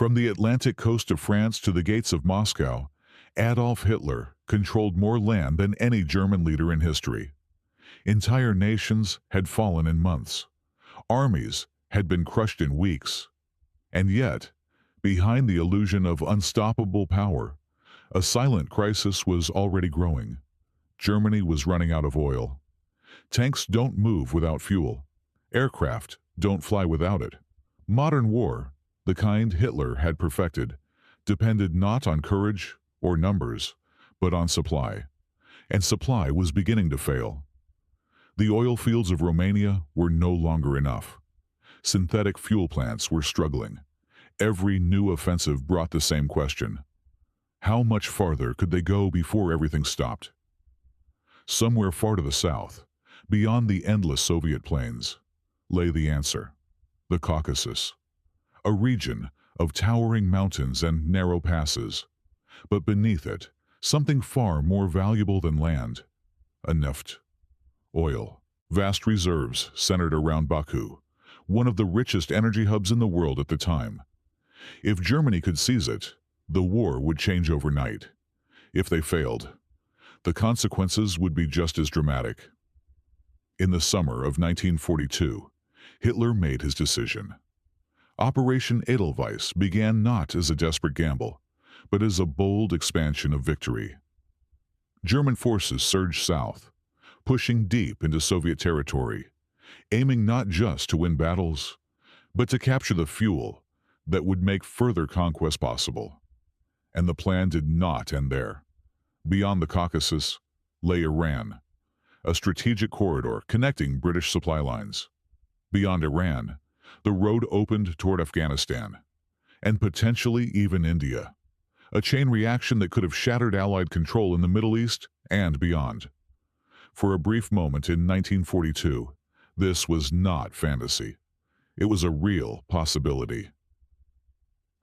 From the Atlantic coast of France to the gates of Moscow, Adolf Hitler controlled more land than any German leader in history. Entire nations had fallen in months. Armies had been crushed in weeks. And yet, behind the illusion of unstoppable power, a silent crisis was already growing. Germany was running out of oil. Tanks don't move without fuel. Aircraft don't fly without it. Modern war, the kind Hitler had perfected, depended not on courage or numbers, but on supply. And supply was beginning to fail. The oil fields of Romania were no longer enough. Synthetic fuel plants were struggling. Every new offensive brought the same question. How much farther could they go before everything stopped? Somewhere far to the south, beyond the endless Soviet plains, lay the answer: the Caucasus, a region of towering mountains and narrow passes. But beneath it, something far more valuable than land: a neft, oil. Vast reserves centered around Baku, one of the richest energy hubs in the world at the time. If Germany could seize it, the war would change overnight. If they failed, the consequences would be just as dramatic. In the summer of 1942, Hitler made his decision. Operation Edelweiss began not as a desperate gamble, but as a bold expansion of victory. German forces surged south, pushing deep into Soviet territory, aiming not just to win battles, but to capture the fuel that would make further conquest possible. And the plan did not end there. Beyond the Caucasus lay Iran, a strategic corridor connecting British supply lines. Beyond Iran, the road opened toward Afghanistan, and potentially even India, a chain reaction that could have shattered Allied control in the Middle East and beyond. For a brief moment in 1942, this was not fantasy. It was a real possibility.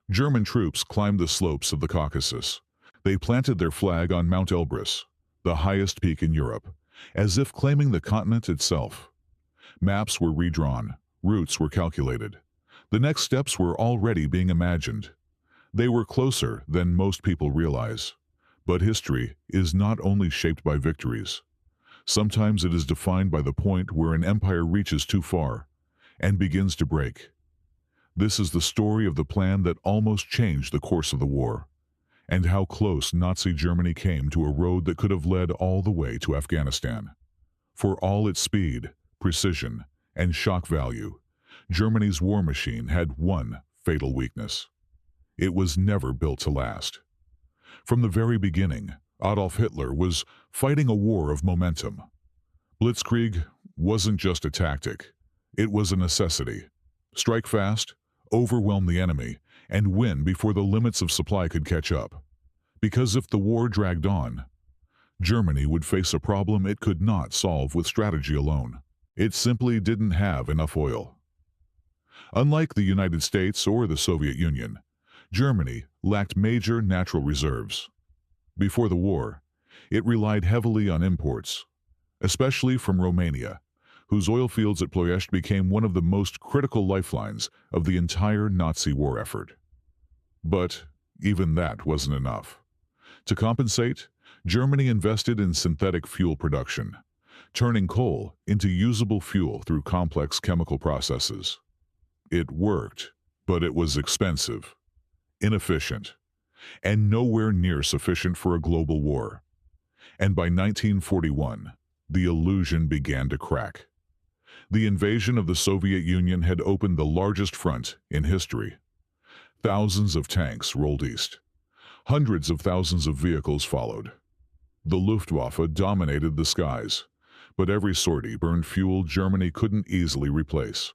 German troops climbed the slopes of the Caucasus. They planted their flag on Mount Elbrus, the highest peak in Europe, as if claiming the continent itself. Maps were redrawn, routes were calculated. The next steps were already being imagined. They were closer than most people realize. But history is not only shaped by victories. Sometimes it is defined by the point where an empire reaches too far and begins to break. This is the story of the plan that almost changed the course of the war, and how close Nazi Germany came to a road that could have led all the way to Afghanistan. For all its speed, precision, and shock value, Germany's war machine had one fatal weakness: it was never built to last. From the very beginning, Adolf Hitler was fighting a war of momentum. Blitzkrieg wasn't just a tactic, it was a necessity. Strike fast, overwhelm the enemy, and win before the limits of supply could catch up. Because if the war dragged on, Germany would face a problem it could not solve with strategy alone. It simply didn't have enough oil. Unlike the United States or the Soviet Union, Germany lacked major natural reserves. Before the war, it relied heavily on imports, especially from Romania, whose oil fields at Ploiești became one of the most critical lifelines of the entire Nazi war effort. But even that wasn't enough. To compensate, Germany invested in synthetic fuel production, turning coal into usable fuel through complex chemical processes. It worked, but it was expensive, inefficient, and nowhere near sufficient for a global war. And by 1941, the illusion began to crack. The invasion of the Soviet Union had opened the largest front in history. Thousands of tanks rolled east. Hundreds of thousands of vehicles followed. The Luftwaffe dominated the skies, but every sortie burned fuel Germany couldn't easily replace.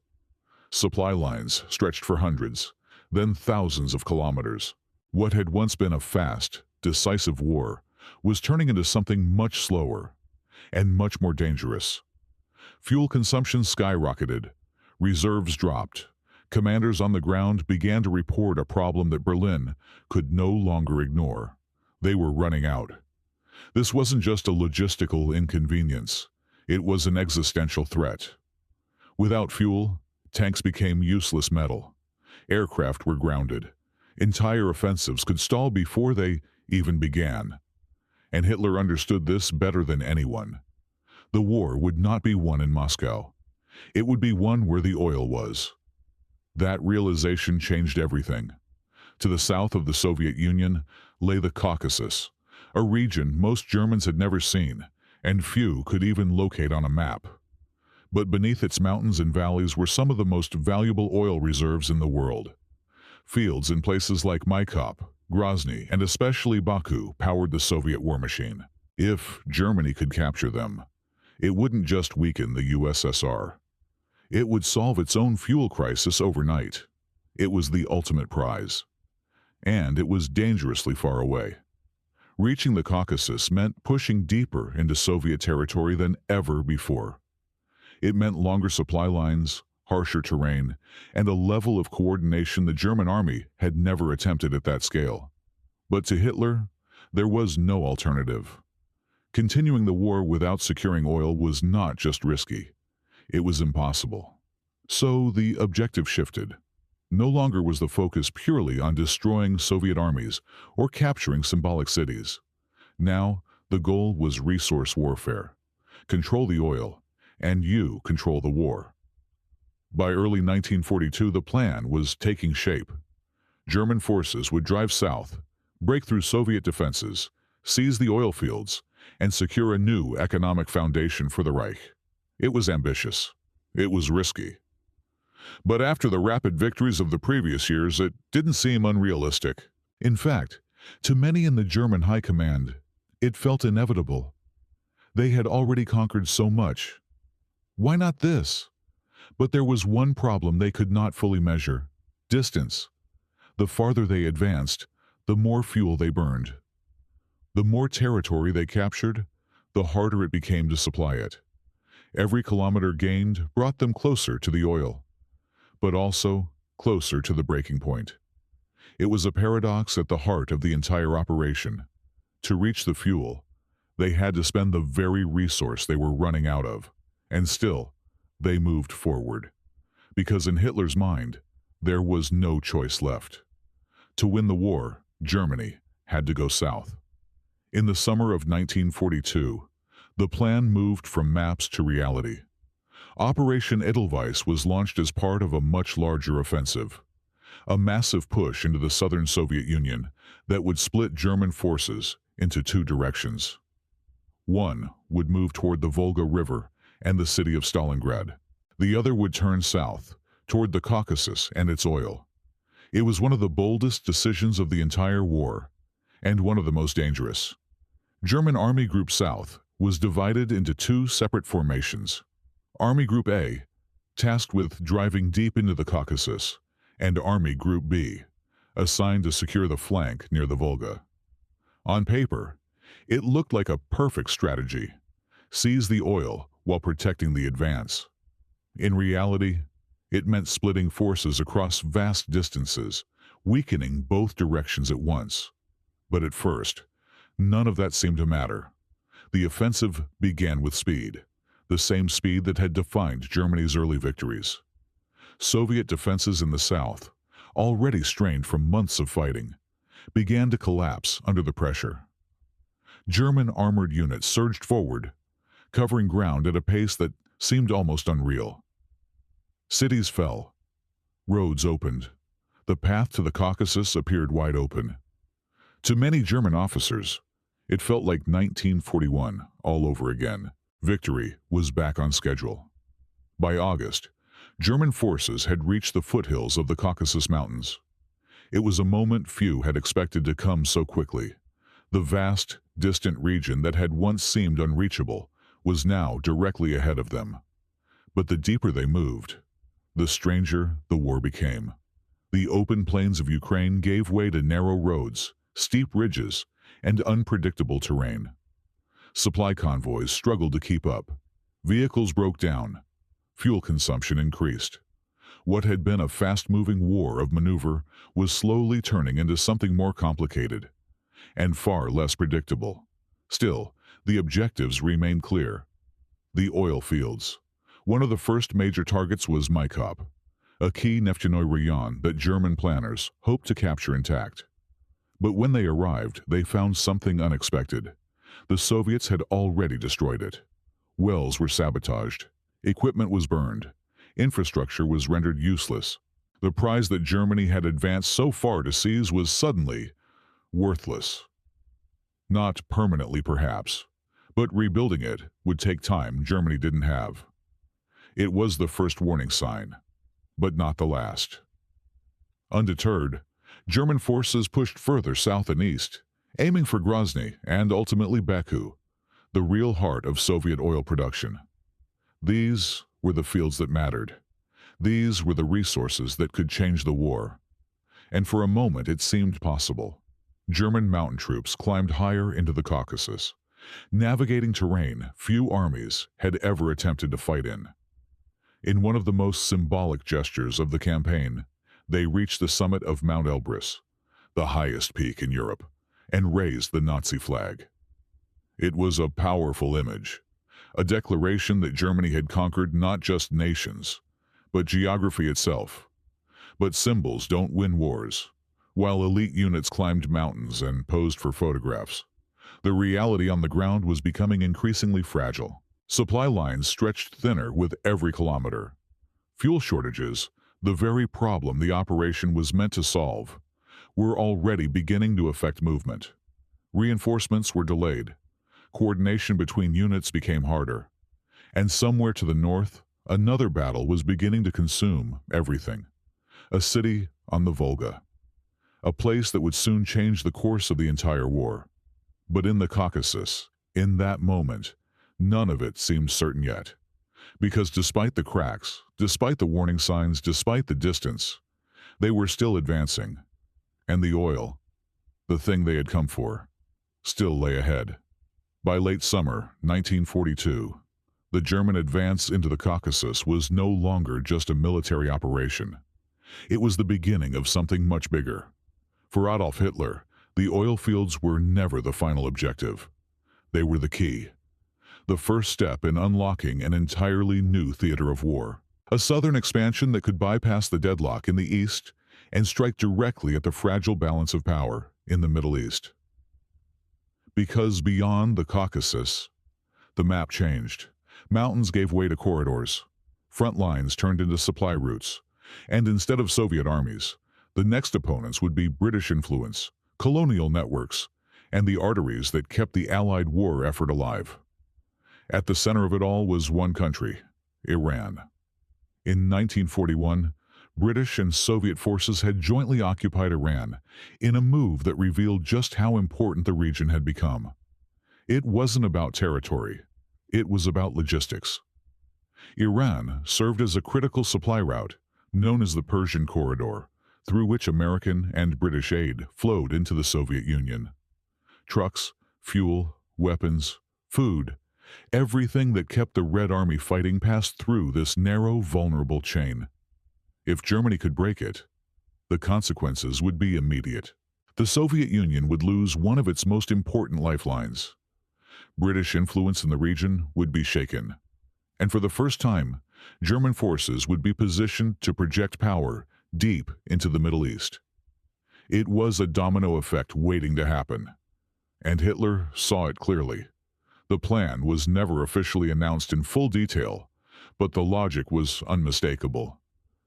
Supply lines stretched for hundreds, then thousands of kilometers. What had once been a fast, decisive war was turning into something much slower and much more dangerous. Fuel consumption skyrocketed, reserves dropped. Commanders on the ground began to report a problem that Berlin could no longer ignore. They were running out. This wasn't just a logistical inconvenience, it was an existential threat. Without fuel, tanks became useless metal. Aircraft were grounded, Entire offensives could stall before they even began, and Hitler understood this better than anyone. The war would not be won in Moscow. It would be won where the oil was. That realization changed everything. To the south of the Soviet Union lay the Caucasus, a region most Germans had never seen, and few could even locate on a map. But beneath its mountains and valleys were some of the most valuable oil reserves in the world. Fields in places like Maikop, Grozny, and especially Baku powered the Soviet war machine. If Germany could capture them, it wouldn't just weaken the USSR. It would solve its own fuel crisis overnight. It was the ultimate prize. And it was dangerously far away. Reaching the Caucasus meant pushing deeper into Soviet territory than ever before. It meant longer supply lines, harsher terrain, and a level of coordination the German army had never attempted at that scale. But to Hitler, there was no alternative. Continuing the war without securing oil was not just risky. It was impossible. So the objective shifted. No longer was the focus purely on destroying Soviet armies or capturing symbolic cities. Now, the goal was resource warfare. Control the oil, and you control the war. By early 1942, the plan was taking shape. German forces would drive south, break through Soviet defenses, seize the oil fields, and secure a new economic foundation for the Reich. It was ambitious. It was risky. But after the rapid victories of the previous years, it didn't seem unrealistic. In fact, to many in the German high command, it felt inevitable. They had already conquered so much. Why not this? But there was one problem they could not fully measure: distance. The farther they advanced, the more fuel they burned. The more territory they captured, the harder it became to supply it. Every kilometer gained brought them closer to the oil, but also closer to the breaking point. It was a paradox at the heart of the entire operation. To reach the fuel, they had to spend the very resource they were running out of, and still, they moved forward. Because in Hitler's mind, there was no choice left. To win the war, Germany had to go south. In the summer of 1942, the plan moved from maps to reality. Operation Edelweiss was launched as part of a much larger offensive, a massive push into the southern Soviet Union that would split German forces into two directions. One would move toward the Volga River and the city of Stalingrad. The other would turn south, toward the Caucasus and its oil. It was one of the boldest decisions of the entire war, and one of the most dangerous. German Army Group South was divided into two separate formations. Army Group A, tasked with driving deep into the Caucasus, and Army Group B, assigned to secure the flank near the Volga. On paper, it looked like a perfect strategy: seize the oil while protecting the advance. In reality, it meant splitting forces across vast distances, weakening both directions at once. But at first, none of that seemed to matter. The offensive began with speed, the same speed that had defined Germany's early victories. Soviet defenses in the south, already strained from months of fighting, began to collapse under the pressure. German armored units surged forward, covering ground at a pace that seemed almost unreal. Cities fell. Roads opened. The path to the Caucasus appeared wide open. To many German officers, it felt like 1941 all over again. Victory was back on schedule. By August, German forces had reached the foothills of the Caucasus Mountains. It was a moment few had expected to come so quickly. The vast, distant region that had once seemed unreachable was now directly ahead of them. But the deeper they moved, the stranger the war became. The open plains of Ukraine gave way to narrow roads, steep ridges, and unpredictable terrain. Supply convoys struggled to keep up. Vehicles broke down. Fuel consumption increased. What had been a fast-moving war of maneuver was slowly turning into something more complicated and far less predictable. Still, the objectives remained clear. The oil fields. One of the first major targets was Maikop, a key Neftchenoi rayon that German planners hoped to capture intact. But when they arrived, they found something unexpected. The Soviets had already destroyed it. Wells were sabotaged, equipment was burned, infrastructure was rendered useless. The prize that Germany had advanced so far to seize was suddenly worthless. Not permanently, perhaps, but rebuilding it would take time Germany didn't have. It was the first warning sign, but not the last. Undeterred, German forces pushed further south and east, aiming for Grozny and ultimately Baku, the real heart of Soviet oil production. These were the fields that mattered. These were the resources that could change the war. And for a moment it seemed possible. German mountain troops climbed higher into the Caucasus, navigating terrain few armies had ever attempted to fight in. In one of the most symbolic gestures of the campaign, they reached the summit of Mount Elbrus, the highest peak in Europe, and raised the Nazi flag. It was a powerful image, a declaration that Germany had conquered not just nations, but geography itself. But symbols don't win wars. While elite units climbed mountains and posed for photographs, the reality on the ground was becoming increasingly fragile. Supply lines stretched thinner with every kilometer. Fuel shortages, the very problem the operation was meant to solve, were already beginning to affect movement. Reinforcements were delayed. Coordination between units became harder. And somewhere to the north, another battle was beginning to consume everything. A city on the Volga. A place that would soon change the course of the entire war. But in the Caucasus, in that moment, none of it seemed certain yet. Because despite the cracks, despite the warning signs, despite the distance, they were still advancing. And the oil, the thing they had come for, still lay ahead. By late summer 1942, the German advance into the Caucasus was no longer just a military operation. It was the beginning of something much bigger. For Adolf Hitler, the oil fields were never the final objective. They were the key. The first step in unlocking an entirely new theater of war. A southern expansion that could bypass the deadlock in the east and strike directly at the fragile balance of power in the Middle East. Because beyond the Caucasus, the map changed. Mountains gave way to corridors. Front lines turned into supply routes. And instead of Soviet armies, the next opponents would be British influence, colonial networks, and the arteries that kept the Allied war effort alive. At the center of it all was one country, Iran. In 1941, British and Soviet forces had jointly occupied Iran in a move that revealed just how important the region had become. It wasn't about territory. It was about logistics. Iran served as a critical supply route, known as the Persian Corridor, through which American and British aid flowed into the Soviet Union. Trucks, fuel, weapons, food, everything that kept the Red Army fighting passed through this narrow, vulnerable chain. If Germany could break it, the consequences would be immediate. The Soviet Union would lose one of its most important lifelines. British influence in the region would be shaken. And for the first time, German forces would be positioned to project power deep into the Middle East. It was a domino effect waiting to happen. And Hitler saw it clearly. The plan was never officially announced in full detail, but the logic was unmistakable.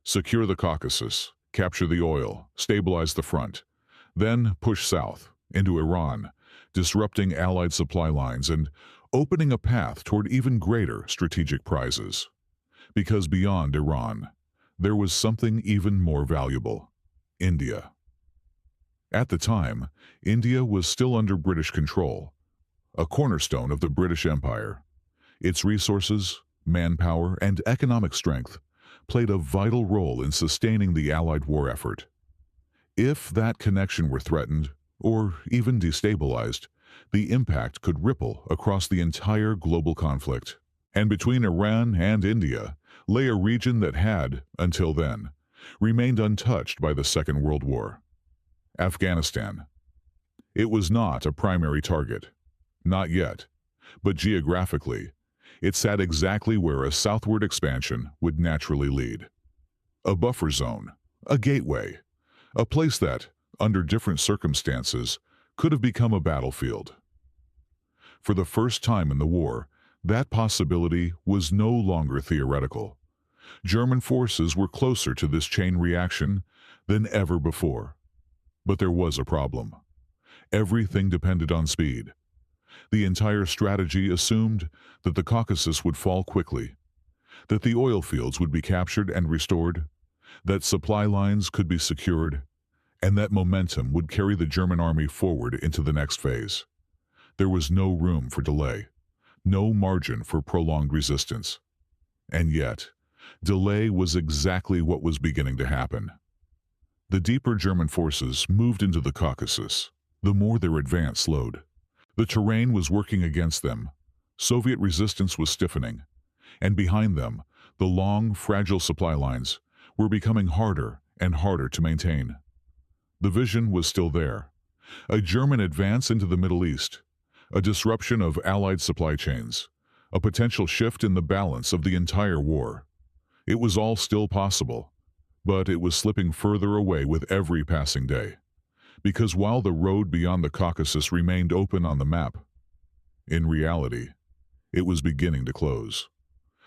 Secure the Caucasus, capture the oil, stabilize the front, then push south into Iran, disrupting Allied supply lines and opening a path toward even greater strategic prizes. Because beyond Iran, there was something even more valuable: India. At the time, India was still under British control, a cornerstone of the British Empire. Its resources, manpower, and economic strength played a vital role in sustaining the Allied war effort. If that connection were threatened, or even destabilized, the impact could ripple across the entire global conflict. And between Iran and India lay a region that had, until then, remained untouched by the Second World War: Afghanistan. It was not a primary target. Not yet. But geographically, it sat exactly where a southward expansion would naturally lead. a buffer zone, a gateway, a place that, under different circumstances, could have become a battlefield. For the first time in the war, that possibility was no longer theoretical. German forces were closer to this chain reaction than ever before. But there was a problem. Everything depended on speed. The entire strategy assumed that the Caucasus would fall quickly, that the oil fields would be captured and restored, that supply lines could be secured, and that momentum would carry the German army forward into the next phase. There was no room for delay, no margin for prolonged resistance. And yet, delay was exactly what was beginning to happen. The deeper German forces moved into the Caucasus, the more their advance slowed. The terrain was working against them, Soviet resistance was stiffening, and behind them, the long, fragile supply lines were becoming harder and harder to maintain. The vision was still there. A German advance into the Middle East, a disruption of Allied supply chains, a potential shift in the balance of the entire war. It was all still possible, but it was slipping further away with every passing day. Because while the road beyond the Caucasus remained open on the map, in reality, it was beginning to close.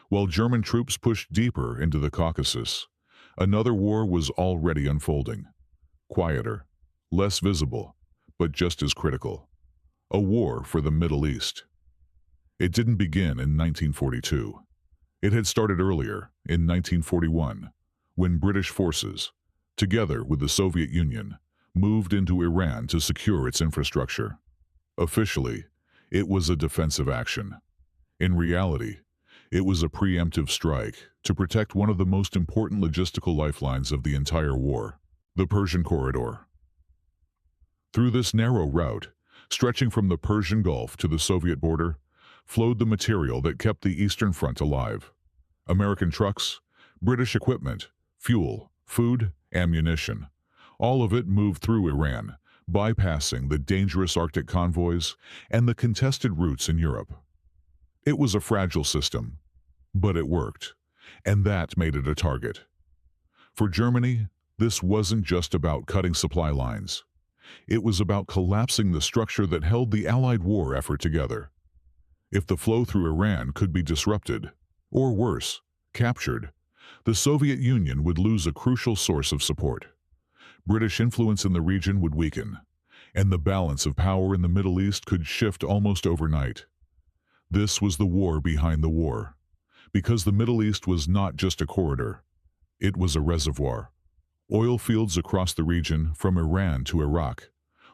While German troops pushed deeper into the Caucasus, another war was already unfolding. Quieter, less visible, but just as critical. A war for the Middle East. It didn't begin in 1942. It had started earlier, in 1941, when British forces, together with the Soviet Union, moved into Iran to secure its infrastructure. Officially, it was a defensive action. In reality, it was a preemptive strike to protect one of the most important logistical lifelines of the entire war, the Persian Corridor. Through this narrow route, stretching from the Persian Gulf to the Soviet border, flowed the material that kept the Eastern Front alive. American trucks, British equipment, fuel, food, ammunition. All of it moved through Iran, bypassing the dangerous Arctic convoys and the contested routes in Europe. It was a fragile system, but it worked, and that made it a target. For Germany, this wasn't just about cutting supply lines. It was about collapsing the structure that held the Allied war effort together. If the flow through Iran could be disrupted, or worse, captured, the Soviet Union would lose a crucial source of support. British influence in the region would weaken, and the balance of power in the Middle East could shift almost overnight. This was the war behind the war, because the Middle East was not just a corridor, it was a reservoir. Oil fields across the region, from Iran to Iraq,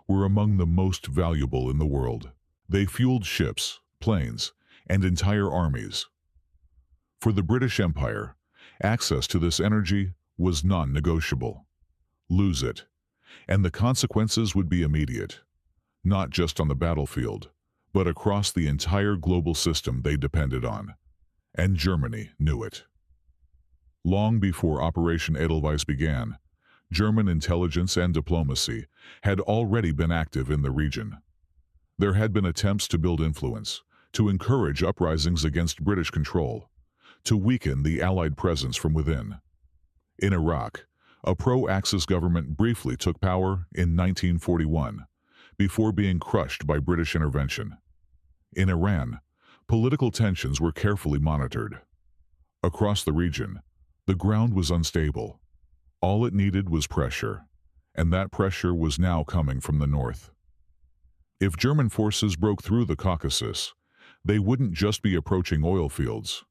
were among the most valuable in the world. They fueled ships, planes, and entire armies. For the British Empire, access to this energy was non-negotiable. Lose it, and the consequences would be immediate, not just on the battlefield, but across the entire global system they depended on. And Germany knew it. Long before Operation Edelweiss began, German intelligence and diplomacy had already been active in the region. There had been attempts to build influence, to encourage uprisings against British control, to weaken the Allied presence from within. In Iraq, a pro-Axis government briefly took power in 1941, before being crushed by British intervention. In Iran, political tensions were carefully monitored. Across the region, the ground was unstable. All it needed was pressure, and that pressure was now coming from the north. If German forces broke through the Caucasus, they wouldn't just be approaching oil fields.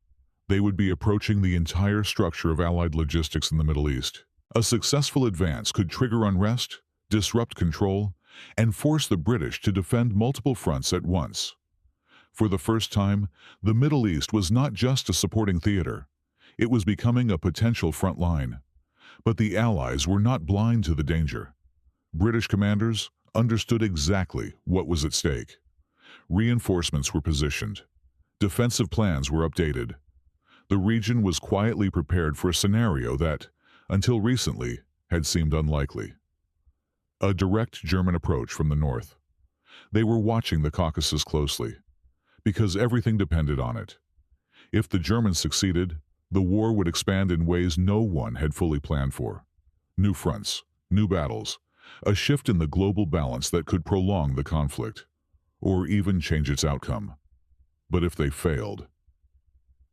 They would be approaching the entire structure of Allied logistics in the Middle East. A successful advance could trigger unrest, disrupt control, and force the British to defend multiple fronts at once. For the first time, the Middle East was not just a supporting theater. It was becoming a potential front line. But the Allies were not blind to the danger. British commanders understood exactly what was at stake. Reinforcements were positioned. Defensive plans were updated. The region was quietly prepared for a scenario that, until recently, had seemed unlikely. A direct German approach from the north. They were watching the Caucasus closely, because everything depended on it. If the Germans succeeded, The war would expand in ways no one had fully planned for. New fronts, new battles, a shift in the global balance that could prolong the conflict, or even change its outcome. But if they failed,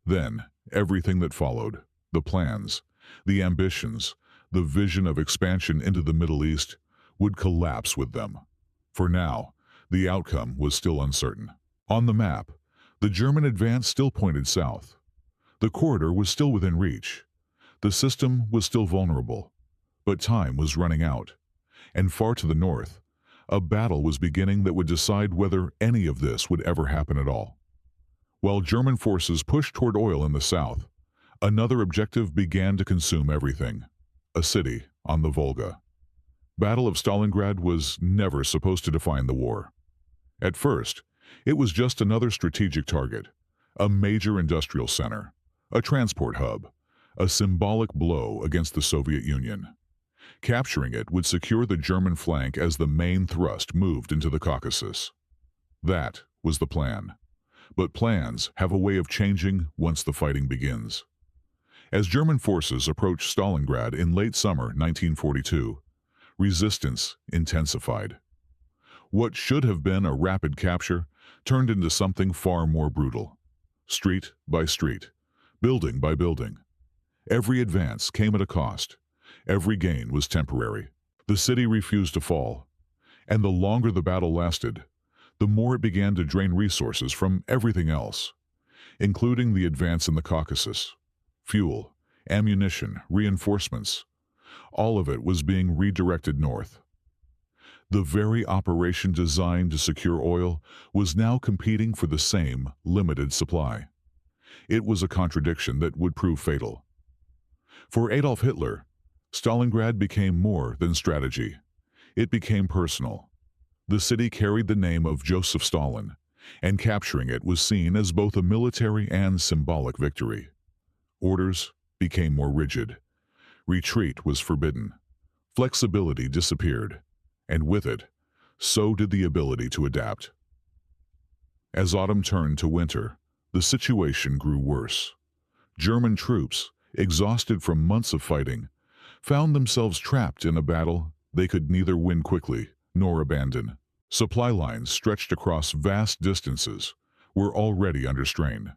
then everything that followed, the plans, the ambitions, the vision of expansion into the Middle East, would collapse with them. For now, the outcome was still uncertain. On the map, the German advance still pointed south. The corridor was still within reach. The system was still vulnerable. But time was running out. And far to the north, a battle was beginning that would decide whether any of this would ever happen at all. While German forces pushed toward oil in the south, another objective began to consume everything: a city on the Volga. Battle of Stalingrad was never supposed to define the war. At first, it was just another strategic target, a major industrial center, a transport hub, a symbolic blow against the Soviet Union. Capturing it would secure the German flank as the main thrust moved into the Caucasus. That was the plan. But plans have a way of changing once the fighting begins. As German forces approached Stalingrad in late summer 1942, resistance intensified. What should have been a rapid capture turned into something far more brutal. Street by street, building by building. Every advance came at a cost. Every gain was temporary. The city refused to fall. And the longer the battle lasted, the more it began to drain resources from everything else, including the advance in the Caucasus. Fuel, ammunition, reinforcements, all of it was being redirected north. The very operation designed to secure oil was now competing for the same limited supply. It was a contradiction that would prove fatal. For Adolf Hitler, Stalingrad became more than strategy. It became personal. The city carried the name of Joseph Stalin, and capturing it was seen as both a military and symbolic victory. Orders became more rigid. Retreat was forbidden. Flexibility disappeared, and with it, so did the ability to adapt. As autumn turned to winter, the situation grew worse. German troops, exhausted from months of fighting, found themselves trapped in a battle they could neither win quickly nor abandon. Supply lines stretched across vast distances were already under strain.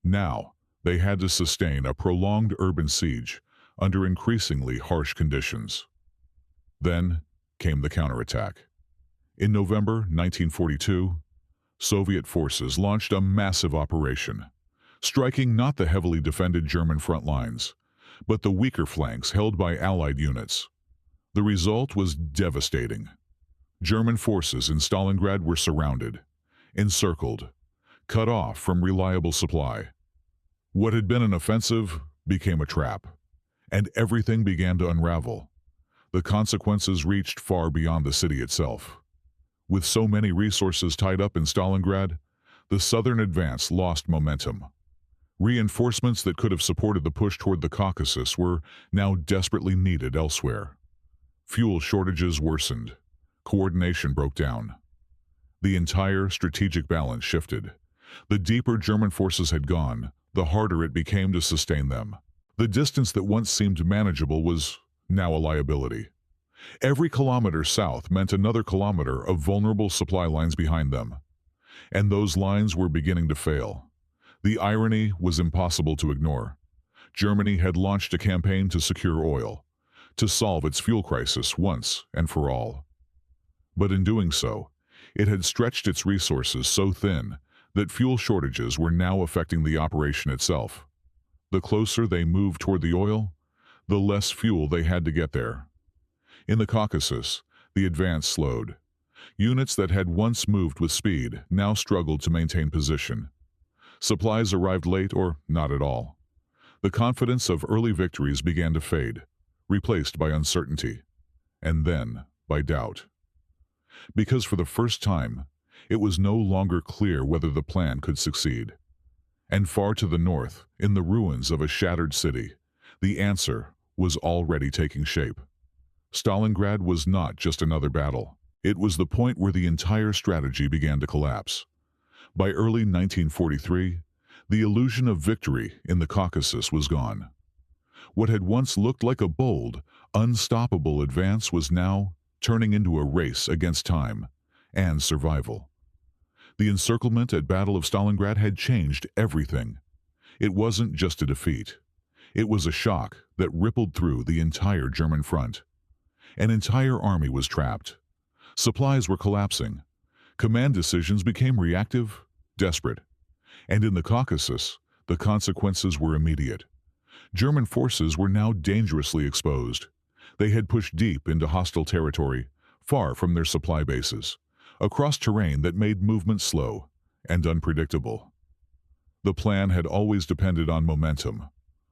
Now, they had to sustain a prolonged urban siege under increasingly harsh conditions. Then came the counterattack. In November 1942, Soviet forces launched a massive operation, striking not the heavily defended German front lines, but the weaker flanks held by Allied units. The result was devastating. German forces in Stalingrad were surrounded, encircled, cut off from reliable supply. What had been an offensive became a trap, and everything began to unravel. The consequences reached far beyond the city itself. With so many resources tied up in Stalingrad, the southern advance lost momentum. Reinforcements that could have supported the push toward the Caucasus were now desperately needed elsewhere. Fuel shortages worsened. Coordination broke down. The entire strategic balance shifted. The deeper German forces had gone, the harder it became to sustain them. The distance that once seemed manageable was now a liability. Every kilometer south meant another kilometer of vulnerable supply lines behind them. And those lines were beginning to fail. The irony was impossible to ignore. Germany had launched a campaign to secure oil, to solve its fuel crisis once and for all. But in doing so, it had stretched its resources so thin that fuel shortages were now affecting the operation itself. The closer they moved toward the oil, the less fuel they had to get there. In the Caucasus, the advance slowed. Units that had once moved with speed now struggled to maintain position. Supplies arrived late or not at all. The confidence of early victories began to fade, replaced by uncertainty, and then by doubt. Because for the first time, it was no longer clear whether the plan could succeed. And far to the north, in the ruins of a shattered city, the answer was already taking shape. Stalingrad was not just another battle. It was the point where the entire strategy began to collapse. By early 1943, The illusion of victory in the Caucasus was gone. What had once looked like a bold, unstoppable advance was now turning into a race against time and survival. The encirclement at Battle of Stalingrad had changed everything. It wasn't just a defeat. It was a shock that rippled through the entire German front. An entire army was trapped. Supplies were collapsing. Command decisions became reactive, desperate. And in the Caucasus, the consequences were immediate. German forces were now dangerously exposed. They had pushed deep into hostile territory, far from their supply bases, across terrain that made movement slow and unpredictable. The plan had always depended on momentum,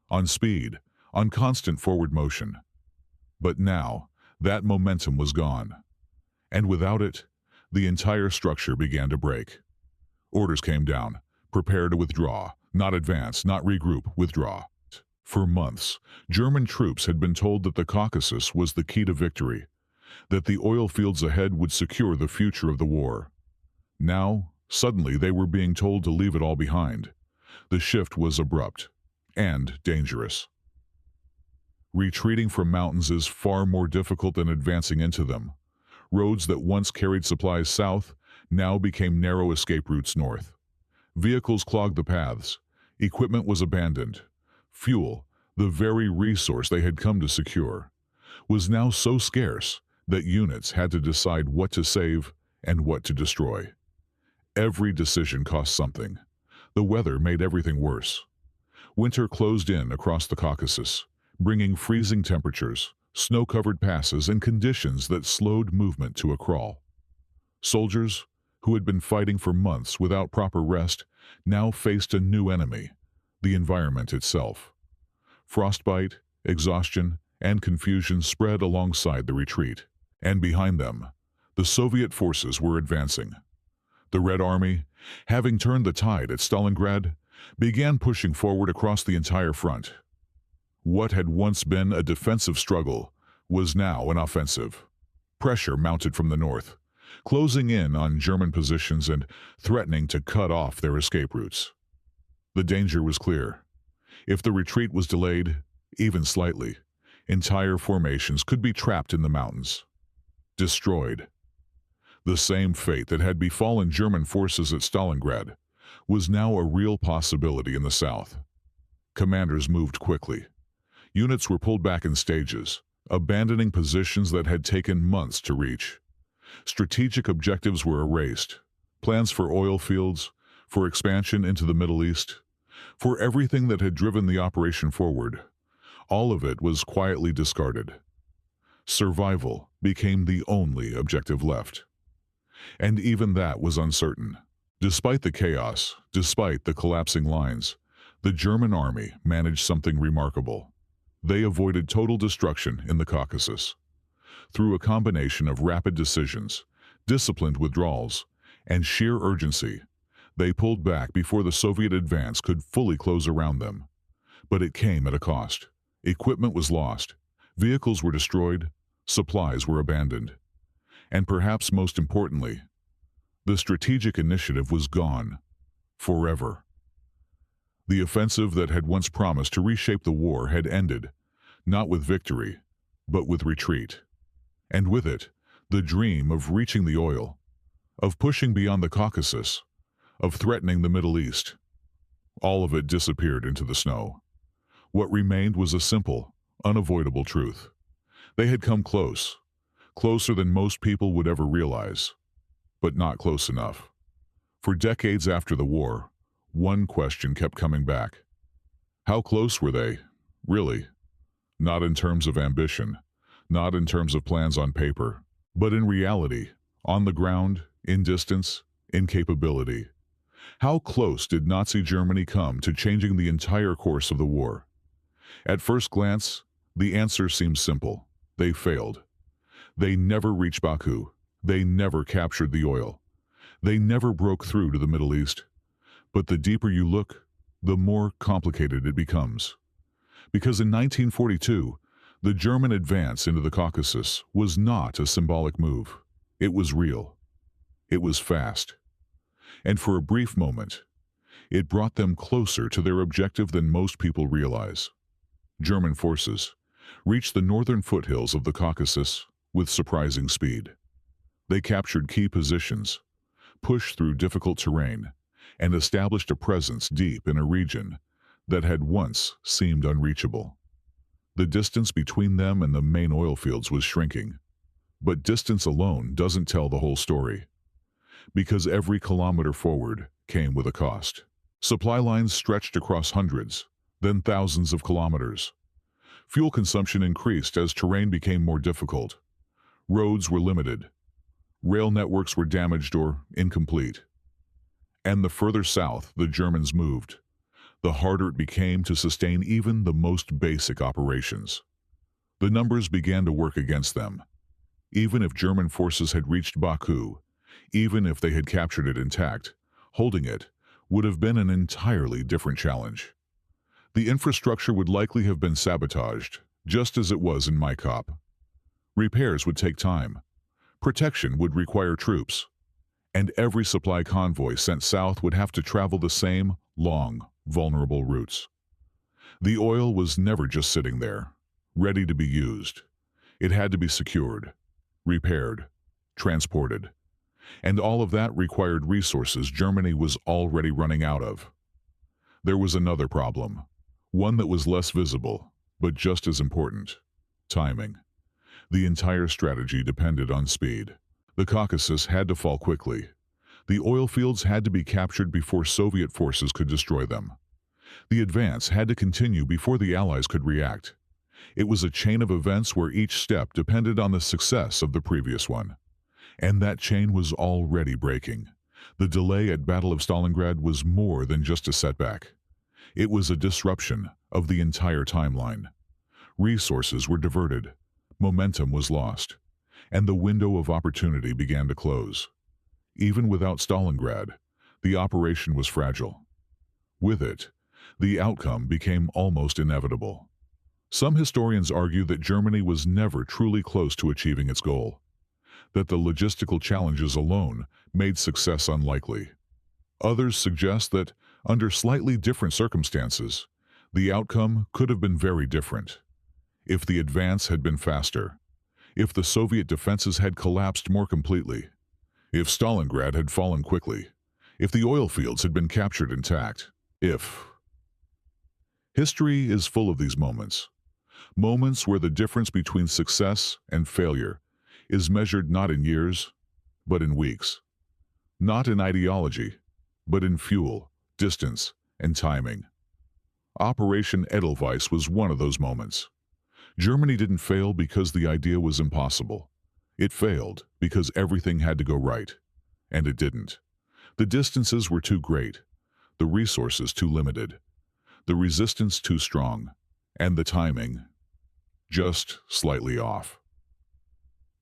on speed, on constant forward motion. But now, that momentum was gone. And without it, the entire structure began to break. Orders came down: prepare to withdraw, not advance, not regroup, withdraw. For months, German troops had been told that the Caucasus was the key to victory, that the oil fields ahead would secure the future of the war. Now, suddenly they were being told to leave it all behind. The shift was abrupt and dangerous. Retreating from mountains is far more difficult than advancing into them. Roads that once carried supplies south now became narrow escape routes north. Vehicles clogged the paths. Equipment was abandoned. Fuel, the very resource they had come to secure, was now so scarce that units had to decide what to save and what to destroy. Every decision cost something. The weather made everything worse. Winter closed in across the Caucasus, bringing freezing temperatures, snow-covered passes, and conditions that slowed movement to a crawl. Soldiers, who had been fighting for months without proper rest, now faced a new enemy: the environment itself. Frostbite, exhaustion, and confusion spread alongside the retreat, and behind them, the Soviet forces were advancing. The Red Army, having turned the tide at Stalingrad, began pushing forward across the entire front. What had once been a defensive struggle was now an offensive. Pressure mounted from the north, closing in on German positions and threatening to cut off their escape routes. The danger was clear. If the retreat was delayed, even slightly, entire formations could be trapped in the mountains, destroyed. The same fate that had befallen German forces at Stalingrad was now a real possibility in the south. Commanders moved quickly. Units were pulled back in stages, abandoning positions that had taken months to reach. Strategic objectives were erased. Plans for oil fields, for expansion into the Middle East, for everything that had driven the operation forward, all of it was quietly discarded. Survival became the only objective left. And even that was uncertain. Despite the chaos, despite the collapsing lines, the German army managed something remarkable. They avoided total destruction in the Caucasus. Through a combination of rapid decisions, disciplined withdrawals, and sheer urgency, they pulled back before the Soviet advance could fully close around them. But it came at a cost. Equipment was lost, vehicles were destroyed, supplies were abandoned. And perhaps most importantly, the strategic initiative was gone, forever. The offensive that had once promised to reshape the war had ended, not with victory, but with retreat. And with it, the dream of reaching the oil, of pushing beyond the Caucasus, of threatening the Middle East. All of it disappeared into the snow. What remained was a simple, unavoidable truth. They had come close, closer than most people would ever realize, but not close enough. For decades after the war, one question kept coming back. How close were they, really? Not in terms of ambition, not in terms of plans on paper, but in reality, on the ground, in distance, in capability. How close did Nazi Germany come to changing the entire course of the war? At first glance, the answer seems simple. They failed. They never reached Baku. They never captured the oil. They never broke through to the Middle East. But the deeper you look, the more complicated it becomes. Because in 1942, the German advance into the Caucasus was not a symbolic move. It was real. It was fast. And for a brief moment, It brought them closer to their objective than most people realize. German forces reached the northern foothills of the Caucasus with surprising speed. They captured key positions, pushed through difficult terrain, and established a presence deep in a region that had once seemed unreachable. The distance between them and the main oil fields was shrinking. But distance alone doesn't tell the whole story, because every kilometer forward came with a cost. Supply lines stretched across hundreds, then thousands of kilometers. Fuel consumption increased as terrain became more difficult. Roads were limited. Rail networks were damaged or incomplete. And the further south the Germans moved, the harder it became to sustain even the most basic operations. The numbers began to work against them. Even if German forces had reached Baku, even if they had captured it intact, holding it would have been an entirely different challenge. The infrastructure would likely have been sabotaged, just as it was in Maikop. Repairs would take time. Protection would require troops. And every supply convoy sent south would have to travel the same, long, vulnerable routes. The oil was never just sitting there, ready to be used. It had to be secured, repaired, transported. And all of that required resources Germany was already running out of. There was another problem, one that was less visible, but just as important: timing. The entire strategy depended on speed. The Caucasus had to fall quickly. The oil fields had to be captured before Soviet forces could destroy them. The advance had to continue before the Allies could react. It was a chain of events where each step depended on the success of the previous one. And that chain was already breaking. The delay at Battle of Stalingrad was more than just a setback. It was a disruption of the entire timeline. Resources were diverted, momentum was lost, and the window of opportunity began to close. Even without Stalingrad, the operation was fragile. With it, the outcome became almost inevitable. Some historians argue that Germany was never truly close to achieving its goal, that the logistical challenges alone made success unlikely. Others suggest that, under slightly different circumstances, the outcome could have been very different. If the advance had been faster, if the Soviet defenses had collapsed more completely, if Stalingrad had fallen quickly, if the oil fields had been captured intact, if. History is full of these moments. Moments where the difference between success and failure is measured not in years, but in weeks. Not in ideology, but in fuel, distance, and timing. Operation Edelweiss was one of those moments. Germany didn't fail because the idea was impossible. It failed because everything had to go right. And it didn't. The distances were too great, the resources too limited, the resistance too strong, and the timing just slightly off.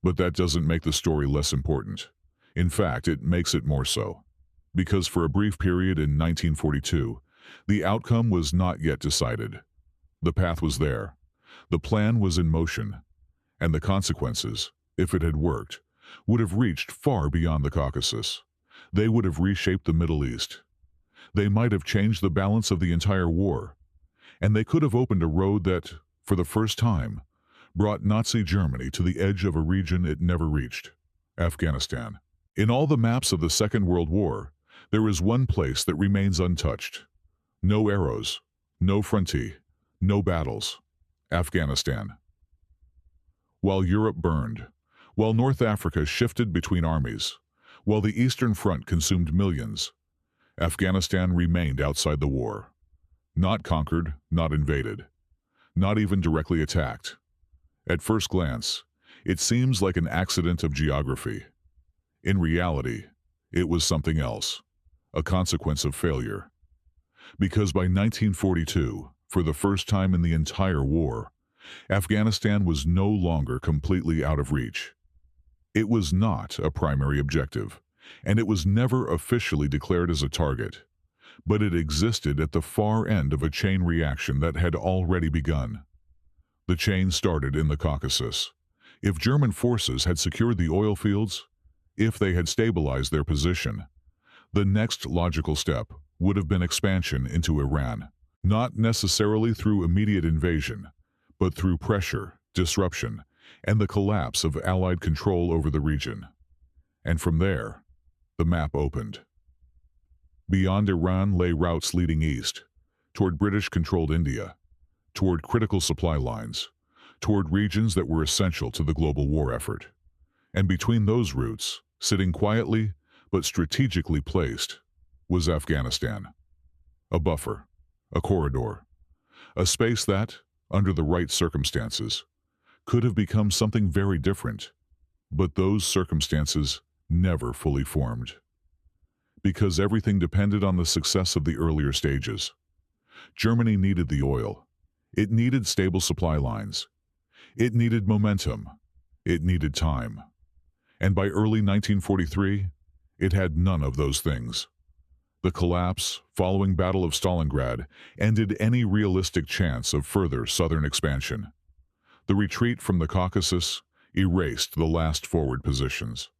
But that doesn't make the story less important. In fact, it makes it more so. Because for a brief period in 1942, the outcome was not yet decided. The path was there. The plan was in motion. And the consequences, if it had worked, would have reached far beyond the Caucasus. They would have reshaped the Middle East. They might have changed the balance of the entire war. And they could have opened a road that, for the first time, brought Nazi Germany to the edge of a region it never reached: Afghanistan. In all the maps of the Second World War, there is one place that remains untouched. No arrows, no frontier, no battles: Afghanistan. While Europe burned, while North Africa shifted between armies, while the Eastern Front consumed millions, Afghanistan remained outside the war. Not conquered, not invaded, not even directly attacked. At first glance, it seems like an accident of geography. In reality, it was something else, a consequence of failure. Because by 1942, for the first time in the entire war, Afghanistan was no longer completely out of reach. It was not a primary objective, and it was never officially declared as a target, but it existed at the far end of a chain reaction that had already begun. The chain started in the Caucasus. If German forces had secured the oil fields, if they had stabilized their position, the next logical step would have been expansion into Iran, not necessarily through immediate invasion, but through pressure, disruption, and the collapse of Allied control over the region. And from there, the map opened. Beyond Iran lay routes leading east, toward British-controlled India, toward critical supply lines, toward regions that were essential to the global war effort. And between those routes, sitting quietly but strategically placed, was Afghanistan. A buffer, a corridor, a space that, under the right circumstances, could have become something very different, but those circumstances never fully formed. Because everything depended on the success of the earlier stages. Germany needed the oil. It needed stable supply lines. It needed momentum. It needed time. And by early 1943, it had none of those things. The collapse, following Battle of Stalingrad, ended any realistic chance of further southern expansion. The retreat from the Caucasus erased the last forward positions.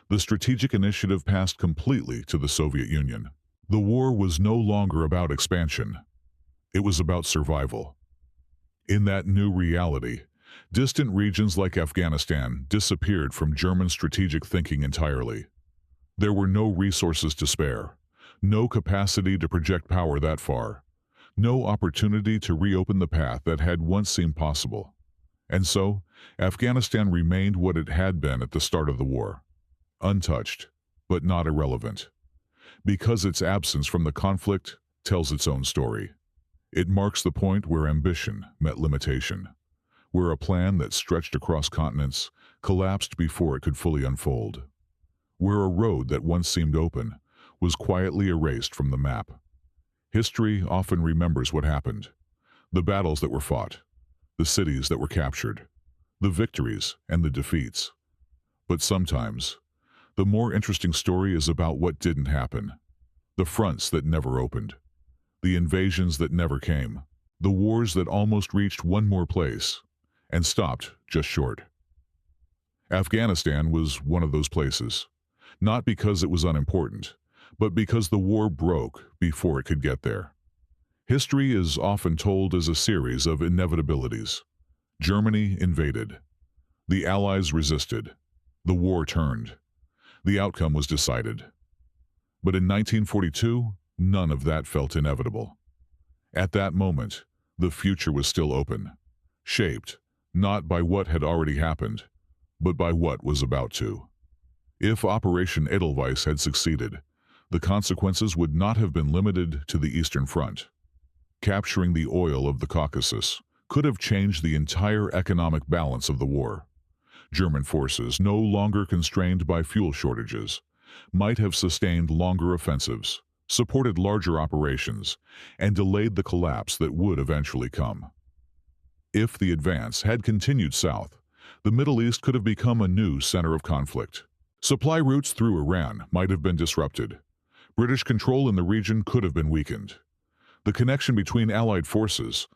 The strategic initiative passed completely to the Soviet Union. The war was no longer about expansion. It was about survival. In that new reality, distant regions like Afghanistan disappeared from German strategic thinking entirely. There were no resources to spare, no capacity to project power that far, no opportunity to reopen the path that had once seemed possible. And so, Afghanistan remained what it had been at the start of the war. Untouched, but not irrelevant. Because its absence from the conflict tells its own story. It marks the point where ambition met limitation, where a plan that stretched across continents collapsed before it could fully unfold, where a road that once seemed open was quietly erased from the map. History often remembers what happened, the battles that were fought, the cities that were captured, the victories and the defeats. But sometimes, the more interesting story is about what didn't happen, the fronts that never opened, the invasions that never came, the wars that almost reached one more place and stopped just short. Afghanistan was one of those places, not because it was unimportant, but because the war broke before it could get there. History is often told as a series of inevitabilities. Germany invaded. The Allies resisted. The war turned. The outcome was decided. But in 1942, none of that felt inevitable. At that moment, the future was still open, shaped not by what had already happened, but by what was about to. If Operation Edelweiss had succeeded, the consequences would not have been limited to the Eastern Front. Capturing the oil of the Caucasus could have changed the entire economic balance of the war. German forces, no longer constrained by fuel shortages, might have sustained longer offensives, supported larger operations, and delayed the collapse that would eventually come. If the advance had continued south, the Middle East could have become a new center of conflict. Supply routes through Iran might have been disrupted. British control in the region could have been weakened. The connection between Allied forces,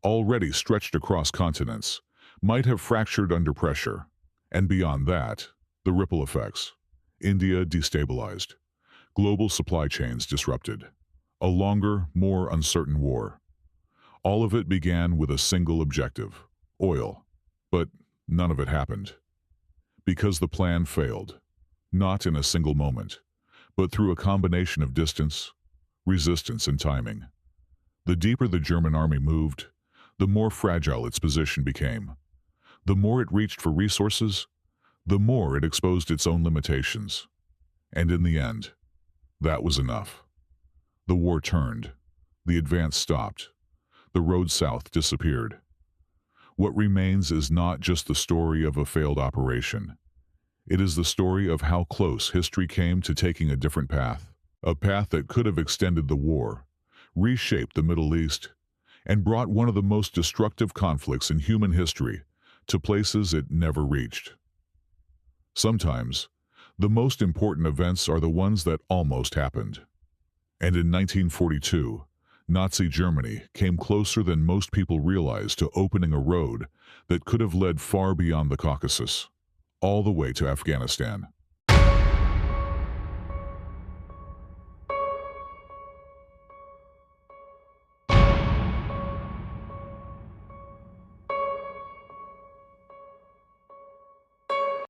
already stretched across continents, might have fractured under pressure. And beyond that, the ripple effects. India destabilized. Global supply chains disrupted. A longer, more uncertain war. All of it began with a single objective: oil. But none of it happened. Because the plan failed. Not in a single moment, but through a combination of distance, resistance, and timing. The deeper the German army moved, the more fragile its position became. The more it reached for resources, the more it exposed its own limitations. And in the end, that was enough. The war turned. The advance stopped. The road south disappeared. What remains is not just the story of a failed operation. It is the story of how close history came to taking a different path, a path that could have extended the war, reshaped the Middle East, and brought one of the most destructive conflicts in human history to places it never reached. Sometimes, the most important events are the ones that almost happened. And in 1942, Nazi Germany came closer than most people realized to opening a road that could have led far beyond the Caucasus, all the way to Afghanistan.